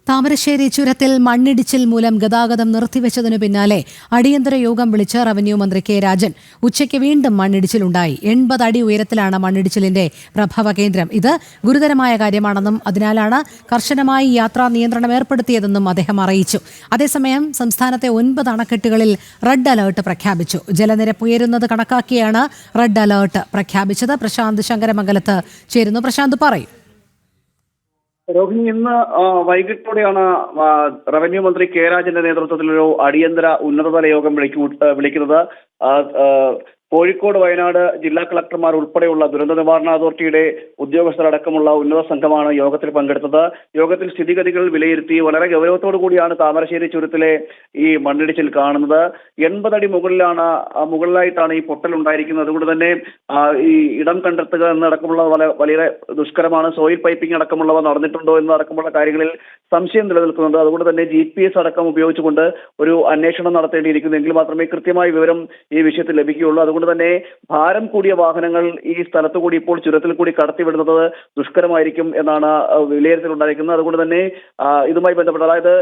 താമരശ്ശേരി ചുരത്തിൽ മണ്ണിടിച്ചിൽ മൂലം ഗതാഗതം നിർത്തിവെച്ചതിനു പിന്നാലെ അടിയന്തര യോഗം വിളിച്ച് റവന്യൂ മന്ത്രി കെ രാജൻ. ഉച്ചയ്ക്ക് വീണ്ടും മണ്ണിടിച്ചിലുണ്ടായി. 80 അടി ഉയരത്തിലാണ് മണ്ണിടിച്ചിലിന്റെ പ്രഭവ കേന്ദ്രം. ഇത് ഗുരുതരമായ കാര്യമാണെന്നും അതിനാലാണ് കർശനമായി യാത്രാ നിയന്ത്രണം ഏർപ്പെടുത്തിയതെന്നും അദ്ദേഹം അറിയിച്ചു. അതേസമയം സംസ്ഥാനത്തെ 9 അണക്കെട്ടുകളിൽ റെഡ് അലർട്ട് പ്രഖ്യാപിച്ചു. ജലനിരപ്പ് ഉയരുന്നത് കണക്കാക്കിയാണ് റെഡ് അലർട്ട് പ്രഖ്യാപിച്ചത്. പ്രശാന്ത് ശങ്കരമംഗലത്ത് ചേരുന്നു. പ്രശാന്ത് പറയും. രോഹിണി, ഇന്ന് വൈകിട്ടോടെയാണ് റവന്യൂ മന്ത്രി കെ രാജന്റെ നേതൃത്വത്തിലൊരു അടിയന്തര ഉന്നതതല യോഗം വിളിക്കുന്നത്. കോഴിക്കോട്, വയനാട് ജില്ലാ കളക്ടർമാർ ഉൾപ്പെടെയുള്ള ദുരന്ത നിവാരണ അതോറിറ്റിയുടെ ഉദ്യോഗസ്ഥരടക്കമുള്ള ഉന്നത സംഘമാണ് യോഗത്തിൽ പങ്കെടുത്തത്. യോഗത്തിൽ സ്ഥിതിഗതികൾ വിലയിരുത്തി വളരെ ഗൗരവത്തോടു കൂടിയാണ് താമരശ്ശേരി ചുരത്തിലെ ഈ മണ്ണിടിച്ചിൽ കാണുന്നത്. 80 അടി മുകളിലായിട്ടാണ് ഈ പൊട്ടൽ ഉണ്ടായിരിക്കുന്നത്. അതുകൊണ്ട് തന്നെ ഈ ഇടം കണ്ടെത്തുക എന്നടക്കമുള്ള വളരെ ദുഷ്കരമാണ്. സോയിൽ പൈപ്പിംഗ് അടക്കമുള്ളവ നടന്നിട്ടുണ്ടോ എന്നടക്കമുള്ള കാര്യങ്ങളിൽ സംശയം നിലനിൽക്കുന്നുണ്ട്. അതുകൊണ്ട് തന്നെ GPS അടക്കം ഉപയോഗിച്ചുകൊണ്ട് ഒരു അന്വേഷണം നടത്തേണ്ടിയിരിക്കുന്നു. എങ്കിൽ മാത്രമേ കൃത്യമായ വിവരം ഈ വിഷയത്തിൽ ലഭിക്കുകയുള്ളൂ. അതുകൊണ്ട് തന്നെ ഭാരം കൂടിയ വാഹനങ്ങൾ ഈ സ്ഥലത്ത് കൂടി ഇപ്പോൾ ചുരത്തിൽ കൂടി കടത്തിവിടുന്നത് ദുഷ്കരമായിരിക്കും എന്നാണ് വിലയിരുത്തലുണ്ടായിരിക്കുന്നത്. അതുകൊണ്ട് തന്നെ ഇതുമായി ബന്ധപ്പെട്ട്, അതായത്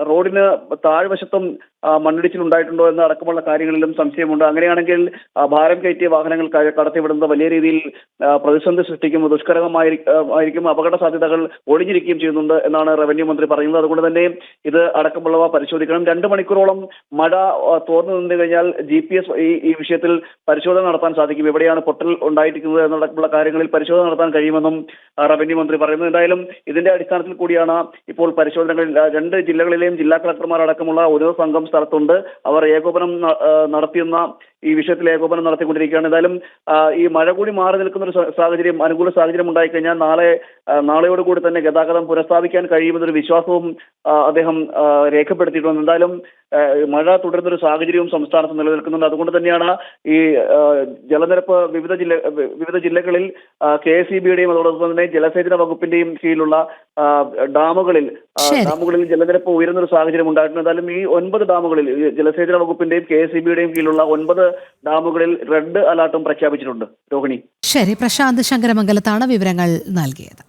റോഡിന് താഴ്വശത്തും മണ്ണിടിച്ചിൽ ഉണ്ടായിട്ടുണ്ടോ എന്ന അടക്കമുള്ള കാര്യങ്ങളിലും സംശയമുണ്ട്. അങ്ങനെയാണെങ്കിൽ ഭാരം കയറ്റിയ വാഹനങ്ങൾ കടത്തിവിടുന്നത് വലിയ രീതിയിൽ പ്രതിസന്ധി സൃഷ്ടിക്കും, ദുഷ്കരമായിരിക്കും, അപകട സാധ്യതകൾ ഒളിഞ്ഞിരിക്കുകയും ചെയ്യുന്നുണ്ട് എന്നാണ് റവന്യൂ മന്ത്രി പറയുന്നത്. അതുകൊണ്ട് തന്നെ ഇത് അടക്കമുള്ളവ പരിശോധിക്കണം. 2 മണിക്കൂറോളം മഴ തോർന്നു നിന്ന് കഴിഞ്ഞാൽ GPS ഈ വിഷയത്തിൽ പരിശോധന നടത്താൻ സാധിക്കും. എവിടെയാണ് പൊട്ടൽ ഉണ്ടായിരിക്കുന്നത് എന്നടക്കമുള്ള കാര്യങ്ങളിൽ പരിശോധന നടത്താൻ കഴിയുമെന്നും റവന്യൂ മന്ത്രി പറയുന്നു. എന്തായാലും ഇതിന്റെ അടിസ്ഥാനത്തിൽ കൂടിയാണ് ഇപ്പോൾ പരിശോധനകൾ. 2 ജില്ലകളിലെയും ജില്ലാ കളക്ടർമാർ അടക്കമുള്ള ഓരോ സംഘം സ്ഥലത്തുണ്ട്. അവർ ഈ വിഷയത്തിൽ ഏകോപനം നടത്തിക്കൊണ്ടിരിക്കുകയാണ്. എന്തായാലും ഈ മഴ കൂടി മാറി നിൽക്കുന്ന ഒരു അനുകൂല സാഹചര്യം ഉണ്ടായിക്കഴിഞ്ഞാൽ നാളെയോടുകൂടി തന്നെ ഗതാഗതം പുനഃസ്ഥാപിക്കാൻ കഴിയുമെന്നൊരു വിശ്വാസവും അദ്ദേഹം രേഖപ്പെടുത്തിയിട്ടുണ്ട്. എന്തായാലും മഴ തുടരുന്നൊരു സാഹചര്യവും സംസ്ഥാനത്ത് നിലനിൽക്കുന്നുണ്ട്. അതുകൊണ്ട് തന്നെയാണ് ഈ ജലനിരപ്പ് വിവിധ ജില്ലകളിൽ KSEBയുടെയും അതോടൊപ്പം തന്നെ ജലസേചന വകുപ്പിന്റെയും കീഴിലുള്ള ഡാമുകളിൽ ജലനിരപ്പ് ഉയരുന്നൊരു സാഹചര്യം ഉണ്ടായിട്ടുണ്ട്. എന്തായാലും ഈ 9 ഡാമുകളിൽ ജലസേചന വകുപ്പിന്റെയും KSEBയുടെയും കീഴിലുള്ള 9 ഡാമുകളിൽ റെഡ് അലർട്ടും പ്രഖ്യാപിച്ചിട്ടുണ്ട്. രോഹിണി. ശരി, പ്രശാന്ത് ശങ്കരമംഗലത്താണ് വിവരങ്ങൾ നൽകിയത്.